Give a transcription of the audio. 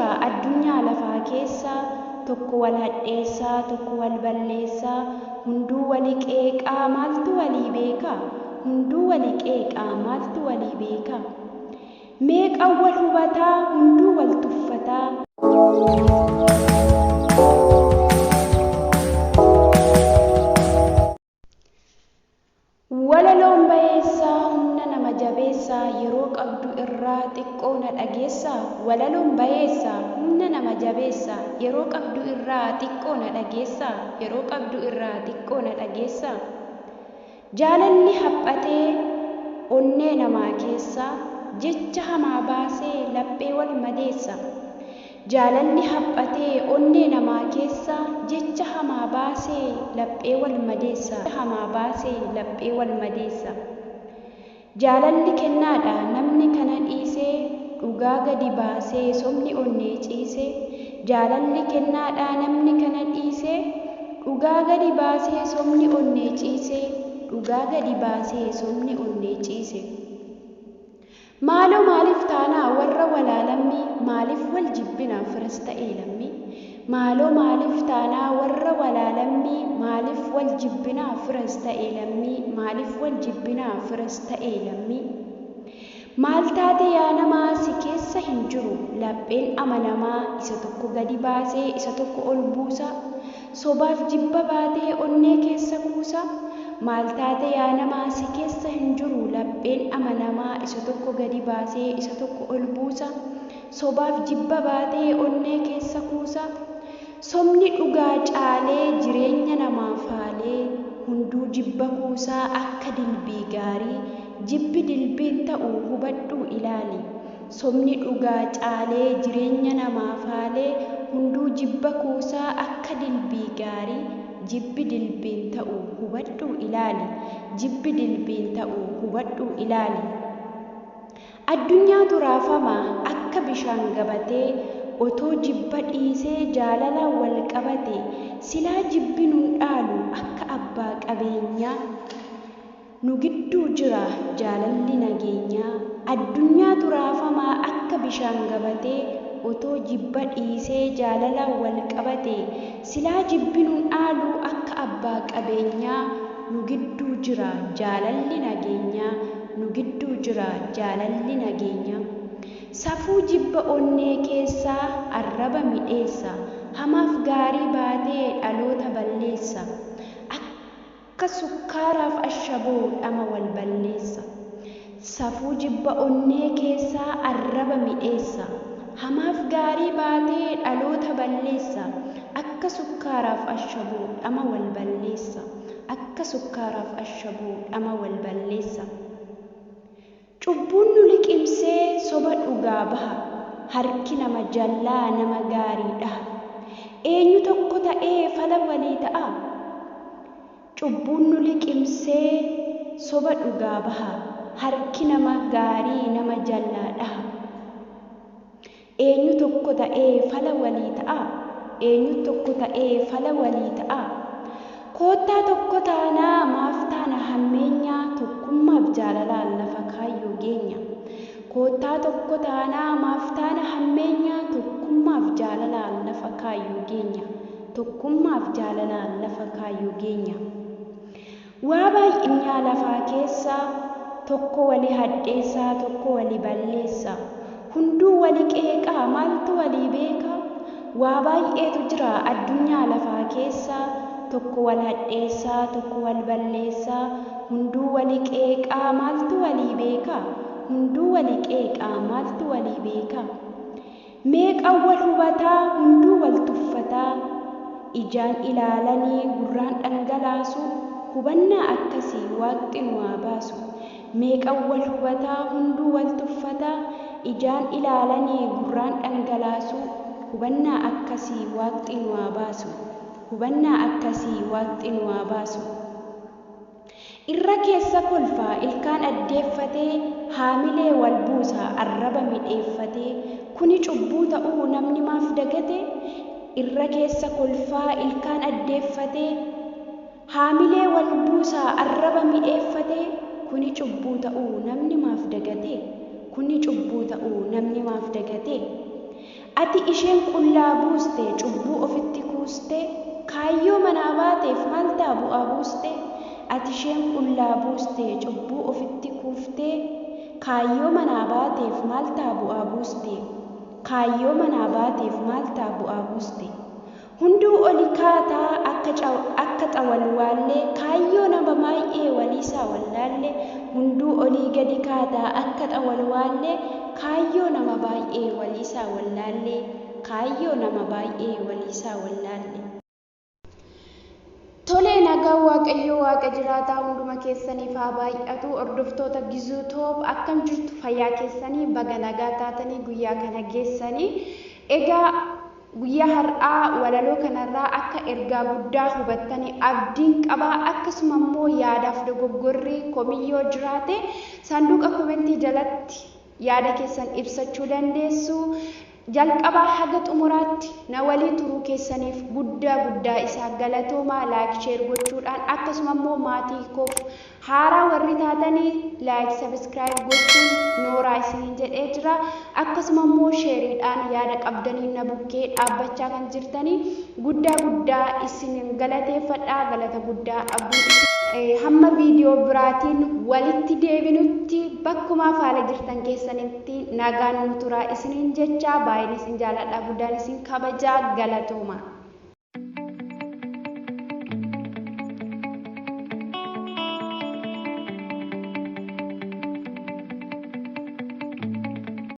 jira addunyaa lafaa keessa tokko wal hadheessaa tokko wal balleessaa hunduu walii qeeqaa maaltu walii beeka hunduu walii qeeqaa maaltu walii beeka meeqa wal hubataa hunduu wal tuffataa walaloon bayeessaa humna nama jabeessaa yeroo qabdu irraa xiqqoo na dhageessaa walaloon bayeessaa humna nama jabeessaa yeroo qabdu irraa xiqqoo na dhageessaa yeroo qabdu irraa xiqqoo na dhageessaa jaalalli haphatee onnee namaa keessaa jecha hamaa baasee laphee wal madeessa jaalalli haphatee onnee namaa keessaa jecha hamaa baasee laphee wal madeessa hamaa baasee laphee wal madeessa jaalalli kennaadha namni kana dhiisee dhugaa gadi baasee somni onnee ciisee jaalalli kennaadha namni kana dhiisee dhugaa gadi baasee somni onnee ciisee dhugaa gadi baasee somni onnee ciisee maaloo maaliif taanaa warra walaalammi maaliif wal jibbinaa firas ta'ee lammi maaloo maaliif taanaa warra walaalammi maaliif wal jibbinaa firas ta'ee lammi maaliif wal jibbinaa firas ta'ee lammi maal taate yaa namaa si keessa hin jiru lapheen amanamaa isa tokko gadi baasee isa tokko ol buusa sobaaf jibba baatee onnee keessa kuusa maal taate yaa namaa si keessa hin jiru lapheen amanamaa isa tokko gadi baasee isa tokko ol buusa sobaaf jibba baatee onnee keessa kuusa somni dhugaa caalee jireenya namaa faalee hunduu jibba kuusaa akka dilbii gaarii jibbi dilbiin ta'u hubadhuu ilaali somni dhugaa caalee jireenya namaa faalee hunduu jibba kuusaa akka dilbii gaarii jibbi dilbiin ta'u hubadhuu ilaali jibbi dilbiin ta'u hubadhuu ilaali addunyaa turaafamaa akka bishaan gabatee otoo jibba dhiisee jaalala wal qabate silaa jibbi nun dhaalu akka abbaa qabeenyaa nu gidduu jira jaalalli nageenyaa addunyaa turaafamaa akka bishaan gabatee otoo jibba dhiisee jaalala wal qabate silaa jibbi nun dhaalu akka abbaa qabeenyaa nu gidduu jira jaalalli nageenyaa nu gidduu jira jaalalli nageenyaa safuu jibba onnee keessaa arraba midheessa hamaaf gaarii baatee dhaloota balleessa akka sukkaaraaf ashaboo dhama wal balleessa safuu jibba onnee keessaa arraba midheessa hamaaf gaarii baatee dhaloota balleessa akka sukkaaraaf ashaboo dhama wal balleessa akka sukkaaraaf ashaboo dhama wal balleessa cubbuun nu liqimsee soba dhugaa baha harki nama jallaa nama gaarii dhaha eenyu tokko ta'ee fala walii ta'a cubbuun nu liqimsee soba dhugaa baha harki nama gaarii nama jallaa dhaha eenyu tokko ta'ee fala walii ta'a eenyu tokko ta'ee fala walii ta'a koottaa tokko taanaa maaf taana hammeenyaa tokkummaaf jaalalaan lafa kaayyoo geenya koottaa tokko taanaa maaf taana hammeenyaa tokkummaaf jaalalaan lafa kaayyoo geenya tokkummaaf jaalalaan lafa kaayyoo geenya waa baay'inyaa lafaa keessaa tokko walii hadheessaa tokko walii balleessaa hunduu walii qeeqaa maaltu walii beeka waa baay'eetu jira addunyaa lafaa keessaa tokko wal hadheessaa tokko wal balleessaa hunduu walii qeeqaa maaltu walii beeka hunduu walii qeeqaa maaltu walii beeka meeqa wal hubataa hunduu wal tuffataa ijaan ilaalanii gurraan dhangalaasu hubannaa akkasii waaqni nu haa baasu meeqa wal hubataa hunduu wal tuffataa ijaan ilaalanii gurraan dhangalaasu hubannaa akkasii waaqni nu haa baasu hubannaa akkasii waaqni nu haa baasu irra keessa kolfaa ilkaan addeeffatee haamilee wal buusaa arraba midheeffatee kuni cubbuu ta'uu namni maaf dagate irra keessa kolfaa ilkaan addeeffatee haamilee wal buusaa arraba midheeffatee kuni cubbuu ta'uu namni maaf dagate kuni cubbuu ta'uu namni maaf dagate ati isheen qullaa buuste cubbuu ofitti kuuste kaayyoo manaa baateef maal ta'a bu'aa buuste ati isheen qullaa buuste cubbuu ofitti kuuftee kaayyoo manaa baateef maal ta'a bu'aa buuste kaayyoo manaa baateef maal ta'a bu'aa buuste hunduu oli kaataa akka xawalwaallee kaayyoo nama baay'ee waliisaa wallaalle hunduu olii gadi kaataa akka xawalwaallee kaayyoo nama baay'ee waliisaa wallaalle kaayyoo nama baay'ee waliisaa wallaalle. Tolee nagaa waaqayyoo waaqa jiraataa hunduma keessaniif haa baay'atu. Hordoftoota Gizuu Toob akkam jirtu fayyaa keessanii baga nagaa taatanii guyyaa kana geessanii. Egaa guyyaa har'aa walaloo kanarraa akka ergaa guddaa hubattanii abdiin qabaa. Akkasuma immoo yaadaaf dogoggorri komiyyoo jiraate sanduuqa komentii jalatti yaada keessan ibsachuu dandeessu. Jalqabaa haga xumuraatti na walii turuu keessaniif guddaa isaa galatoomaa laayik sheer gochuudhaan akkasuma immoo maatii koof haaraa warri taatanii laayik sabiskiraayib gochuun nooraa isiniin jedhee jira. Akkasuma immoo sheeriidhaan yaada qabdanii na bukkee dhaabbachaa kan jirtanii guddaa isiniin galateeffadhaa. Galata guddaa abdii hamma viidiyoo biraatiin walitti deebinutti bakkuma faala jirtan keessanitti nagaan nu turaa isiniin jechaa baay'een isin jaaladha guddaan isin kabajaa galatooma.